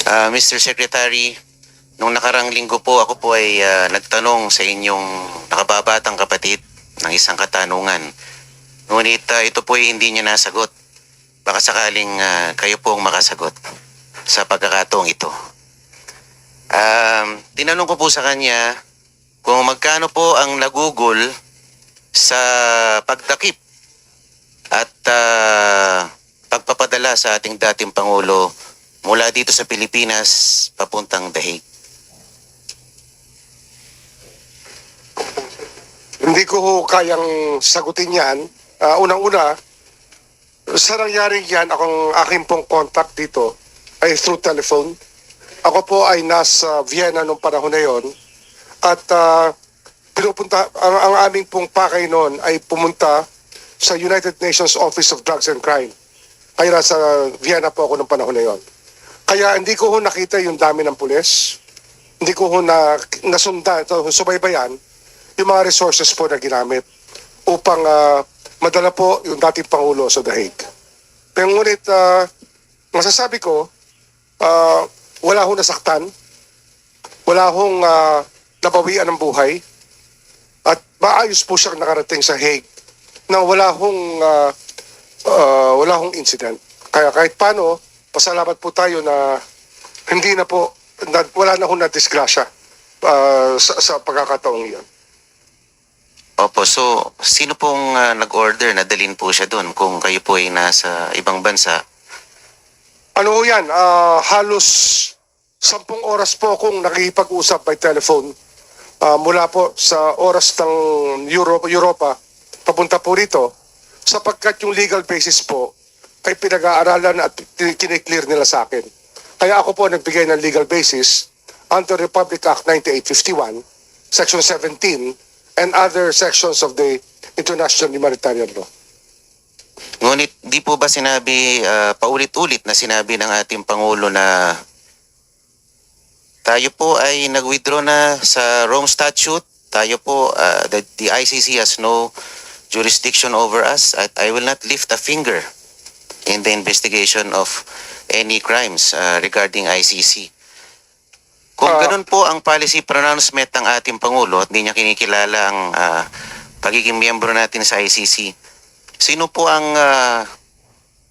Mr. Secretary, nung nakarang linggo po ako po ay nagtanong sa inyong nakababatang kapatid ng isang katanungan. Ngunit ito po ay hindi niya nasagot. Baka sakaling kayo po ang makasagot sa pagkakataong ito. Tinanong ko po sa kanya kung magkano po ang nagugol sa pagdakip at pagpapadala sa ating dating Pangulo mula dito sa Pilipinas papuntang The Hague. Hindi ko kayang sagutin yan. Unang-una, sa nangyaring yan, aking pong contact dito ay through telephone. Ako po ay nasa Vienna nung panahon na yon. At ang aming pong pakay noon ay pumunta sa United Nations Office of Drugs and Crime. Kaya nasa Vienna po ako nung panahon na yon. Kaya hindi ko nakita yung dami ng pulis. Hindi ko subaybayan yung mga resources po na ginamit upang madala po yung dating Pangulo sa The Hague. Pero ngunit masasabi ko, wala hong nasaktan, wala hong nabawian ng buhay, at maayos po siyang nakarating sa Hague na wala hong incident. Kaya kahit paano, pasalamat po tayo na hindi na po, wala na hong na-disgrasya sa pagkakataong iyon. Opo, so sino pong nag-order na dalhin po siya doon kung kayo po ay nasa ibang bansa? Ano yan, halos 10 oras po akong nakikipag-usap by telephone mula po sa oras ng Europa papunta po rito sapagkat yung legal basis po ay pinag-aaralan at kiniklear nila sa akin. Kaya ako po nagbigay ng legal basis under Republic Act 9851, Section 17, and other sections of the International Humanitarian Law. Ngunit di po ba sinabi, paulit-ulit na sinabi ng ating Pangulo na tayo po ay nag-withdraw na sa Rome Statute, tayo po, the ICC has no jurisdiction over us, at I will not lift a finger in the investigation of any crimes regarding ICC. Kung ganun po ang policy pronouncement ng ating Pangulo at hindi niya kinikilala ang pagiging miyembro natin sa ICC, sino po ang,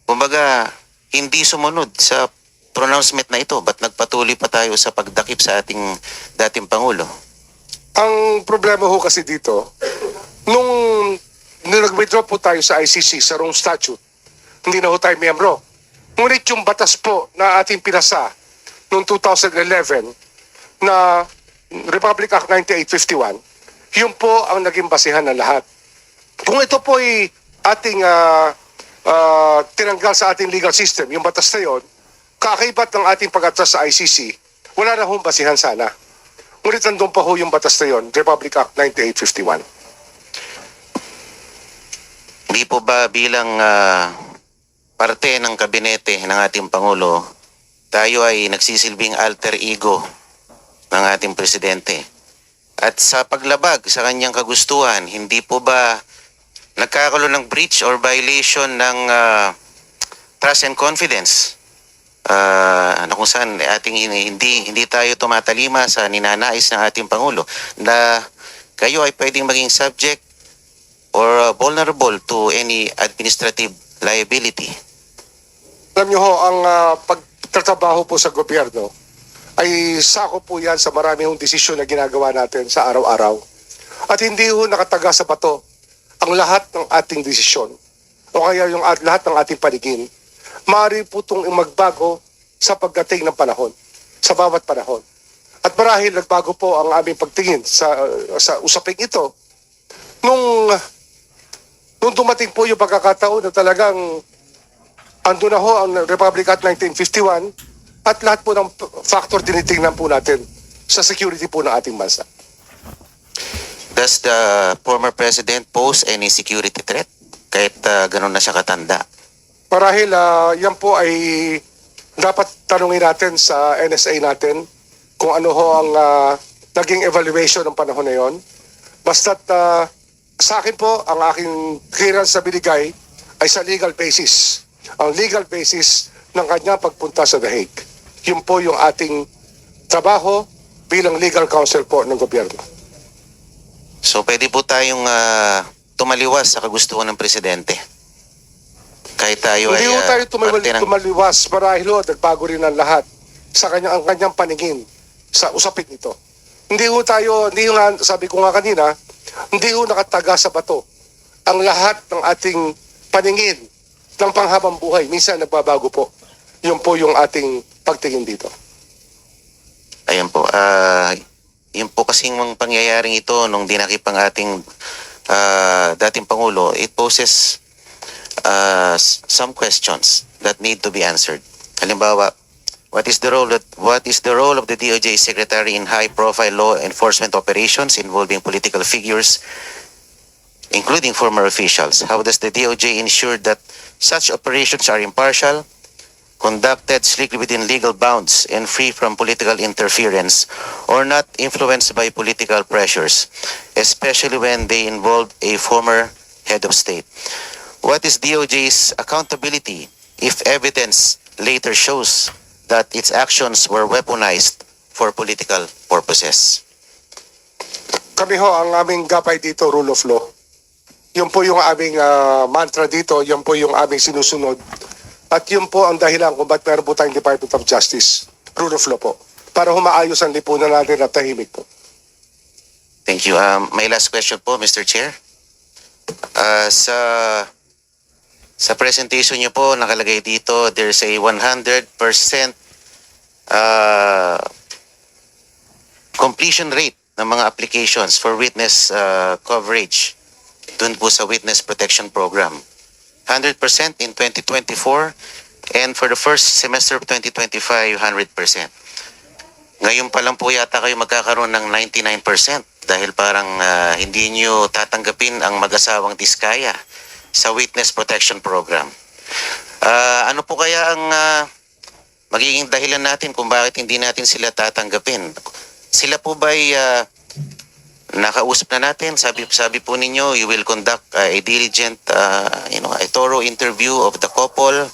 kumbaga, hindi sumunod sa pronouncement na ito? Ba't nagpatuloy pa tayo sa pagdakip sa ating dating Pangulo? Ang problema ho kasi dito, nung nag-withdraw po tayo sa ICC, sa Rome Statute, hindi na ho tayo miyembro. Ngunit yung batas po na ating pinasa noong 2011 na Republic Act 9851, yun po ang naging basihan ng lahat. Kung ito po ay ating tinanggal sa ating legal system, yung batas na yun, kakaibat ng ating pag-atras sa ICC, wala na hong basihan sana. Ngunit nandun pa ho yung batas na yun, Republic Act 9851. Di po ba bilang parte ng kabinete ng ating Pangulo, tayo ay nagsisilbing alter ego ng ating presidente? At sa paglabag sa kanyang kagustuhan, hindi po ba nagkakaroon ng breach or violation ng trust and confidence? Kung saan ating hindi tayo tumatalima sa ninanais ng ating Pangulo na kayo ay pwedeng maging subject or vulnerable to any administrative liability. Alam niyo ho, ang pagtatrabaho po sa gobyerno ay sako po yan sa marami hong desisyon na ginagawa natin sa araw-araw. At hindi ho nakataga sa bato ang lahat ng ating desisyon o kaya yung lahat ng ating paningin. Maaari po itong magbago sa pagdating ng panahon, sa bawat panahon. At marahil nagbago po ang aming pagtingin sa usaping ito nung dumating po yung pagkakataon na talagang ando na ho ang Republic Act 1951 at lahat po ng factor tinitingnan po natin sa security po ng ating bansa. Does the former president pose any security threat kahit ganun na siya katanda? Marahil yan po ay dapat tanungin natin sa NSA natin kung ano ho ang naging evaluation ng panahon na yon. Basta't sa akin po, ang aking clearance na binigay ay sa legal basis. Ang legal basis ng kanyang pagpunta sa The Hague. Yun po yung ating trabaho bilang legal counsel po ng gobyerno. So pwede po tayong tumaliwas sa kagustuhan ng presidente. Kahit tayo Hindi ay ho tayo parte ng... tumaliwas marahil ho, nagbago rin ang lahat sa ang kanyang paningin sa usapin ito. Hindi ho nga, sabi ko nga kanina, hindi ho nakataga sa bato ang lahat ng ating paningin ng panghabang buhay. Minsan nagbabago po. Yun po yung ating pagtingin dito. Ayan po. Yun po kasing mga pangyayaring ito nung dinakip ang ating dating Pangulo, it poses some questions that need to be answered. Halimbawa, what is the role of the DOJ Secretary in high-profile law enforcement operations involving political figures, including former officials? How does the DOJ ensure that such operations are impartial, conducted strictly within legal bounds, and free from political interference or not influenced by political pressures, especially when they involve a former head of state? What is DOJ's accountability if evidence later shows that its actions were weaponized for political purposes? Kami ho, ang aming gapay dito, rule of law. Yun po yung aming mantra dito, yun po yung aming sinusunod. At yun po ang dahilan kung ba't meron po tayong Department of Justice, rule of law po, para humaayos ang lipunan natin at tahimik po. Thank you. My last question po, Mr. Chair. Sa presentation niyo po, nakalagay dito, there's a 100% completion rate ng mga applications for witness coverage dun po sa Witness Protection Program. 100% in 2024, and for the first semester of 2025, 100%. Ngayon pa lang po yata kayo magkakaroon ng 99% dahil parang hindi nyo tatanggapin ang mag-asawang Diskaya sa Witness Protection Program. Ano po kaya ang magiging dahilan natin kung bakit hindi natin sila tatanggapin? Sila po ba'y nakausap na natin? Sabi po ninyo, you will conduct a diligent, a thorough interview of the couple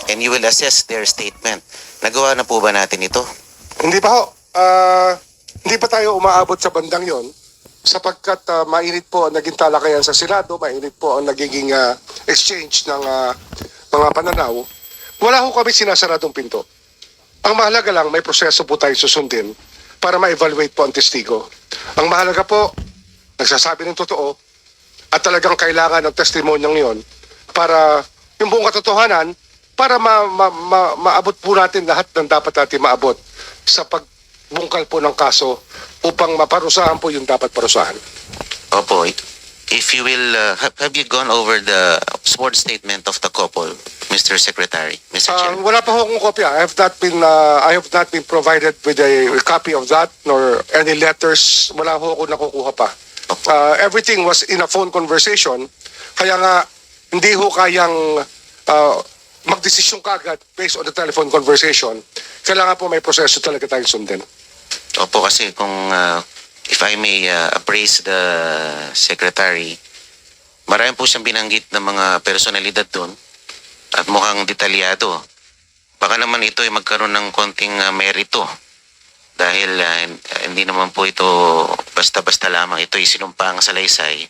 and you will assess their statement. Nagawa na po ba natin ito? Hindi pa ho. Hindi pa tayo umaabot sa bandang yon sapagkat mainit po ang naging talakayan sa Senado, mainit po ang nagiging exchange ng mga pananaw. Wala ho kami sinasaradong pinto. Ang mahalaga lang, may proseso po tayo susundin para ma-evaluate po ang testigo. Ang mahalaga po, nagsasabi ng totoo at talagang kailangan ng testimonyong yon para yung buong katotohanan, para maabot po natin lahat ng dapat natin maabot sa pagbungkal po ng kaso upang maparusahan po yung dapat parusahan. Opo. If you will, have you gone over the sworn statement of the couple, Mr. Secretary, Mr. Chair? Wala pa ho akong kopya. I have not been provided with a copy of that nor any letters. Wala ho ako nakukuha pa. Everything was in a phone conversation. Kaya nga, hindi ho kayang magdesisyon kagad based on the telephone conversation. Kailangan po may proseso talaga tayong sundin. Opo, kasi kung if I may appraise the Secretary, marami po siyang binanggit ng mga personalidad doon at mukhang detalyado. Baka naman ito ay magkaroon ng konting merito dahil hindi naman po ito basta-basta lamang. Ito ay sinumpang salaysay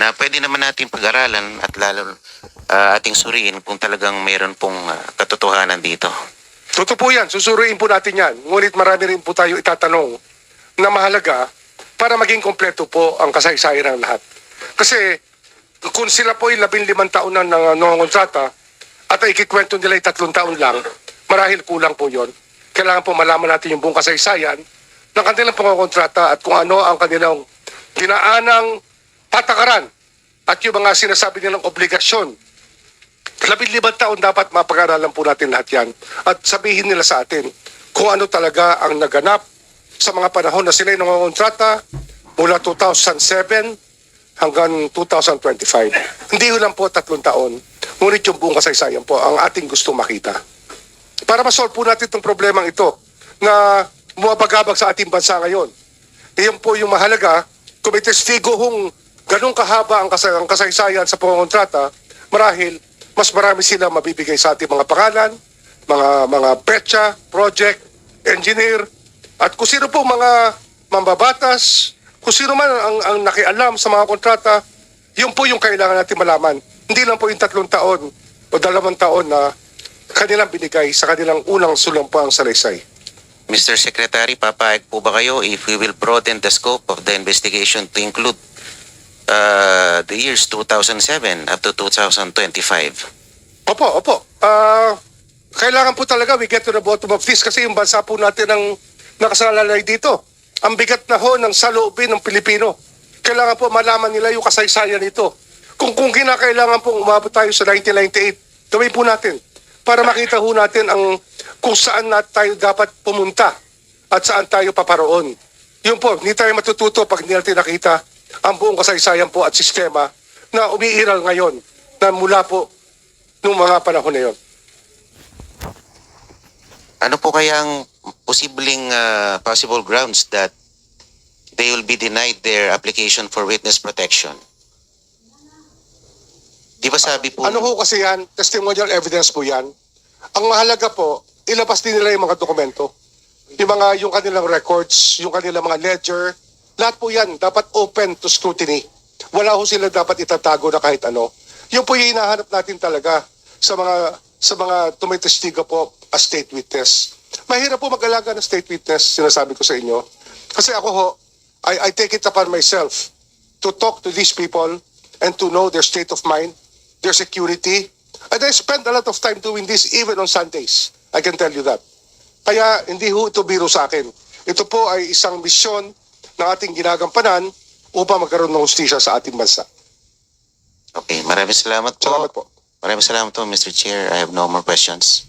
na pwede naman natin pag-aralan at lalo ating suriin kung talagang meron pong katotohanan dito. Totoo po yan. Susuriin po natin yan. Ngunit marami rin po tayo itatanong na mahalaga para maging kompleto po ang kasaysayan ng lahat. Kasi kung sila po ay 15 taon na nangongontrata at ay ikikwento nila ay 3 taon lang, marahil kulang po yon. Kailangan po malaman natin yung buong kasaysayan ng kanilang pangongontrata at kung ano ang kanilang dinaanang patakaran at yung mga sinasabi nilang obligasyon. 15 taon dapat mapag-aralan po natin lahat yan at sabihin nila sa atin kung ano talaga ang naganap sa mga panahon na sila ay nangongontrata mula 2007 hanggang 2025. Hindi lang po 3 taon, ngunit yung buong kasaysayan po ang ating gusto makita. Para masolve po natin itong problemang ito na bumabagabag sa ating bansa ngayon. Iyon po yung mahalaga, kung may testigo hong ganun kahaba ang kasaysayan sa pangongontrata, marahil mas marami sila mabibigay sa ating mga pangalan, mga petsa, project, engineer, at kung sino po mga mambabatas, kung sino man ang nakialam sa mga kontrata, yun po yung kailangan natin malaman. Hindi lang po yung 3 taon o 2 taon na kanilang binigay sa kanilang unang sulampang salaysay. Mr. Secretary, papayag po ba kayo if we will broaden the scope of the investigation to include the years 2007 up to 2025? Opo. Kailangan po talaga we get to the bottom of this kasi yung bansa po natin ang nakasalalay dito. Ang bigat na ho ng saloobin ng Pilipino. Kailangan po malaman nila yung kasaysayan nito. Kung kinakailangan pong umabot tayo sa 1998, gawin po natin para makita ho natin kung saan tayo dapat pumunta at saan tayo paparoon. Yun po, hindi tayo matututo pag hindi natin nakita ang buong kasaysayan po at sistema na umiiral ngayon na mula po nung mga panahon na yun. Ano po kayang posibleng possible grounds that they will be denied their application for witness protection? Di ba sabi po... Ano ho kasi yan? Testimonial evidence po yan. Ang mahalaga po, ilabas din nila yung mga dokumento. Yung kanilang records, yung kanilang mga ledger, lahat po yan dapat open to scrutiny. Wala ho sila dapat itatago na kahit ano. Yun po yung hinahanap natin talaga sa mga tumitestigo po as state witness. Mahirap po mag-alaga ng state witness, sinasabi ko sa inyo. Kasi ako ho, I take it upon myself to talk to these people and to know their state of mind, their security. And I spend a lot of time doing this even on Sundays. I can tell you that. Kaya hindi ho ito biro sa akin. Ito po ay isang misyon ng ating ginagampanan upang magkaroon ng hustisya sa ating bansa. Okay, maraming salamat po. Salamat po. Maraming salamat po, Mr. Chair. I have no more questions.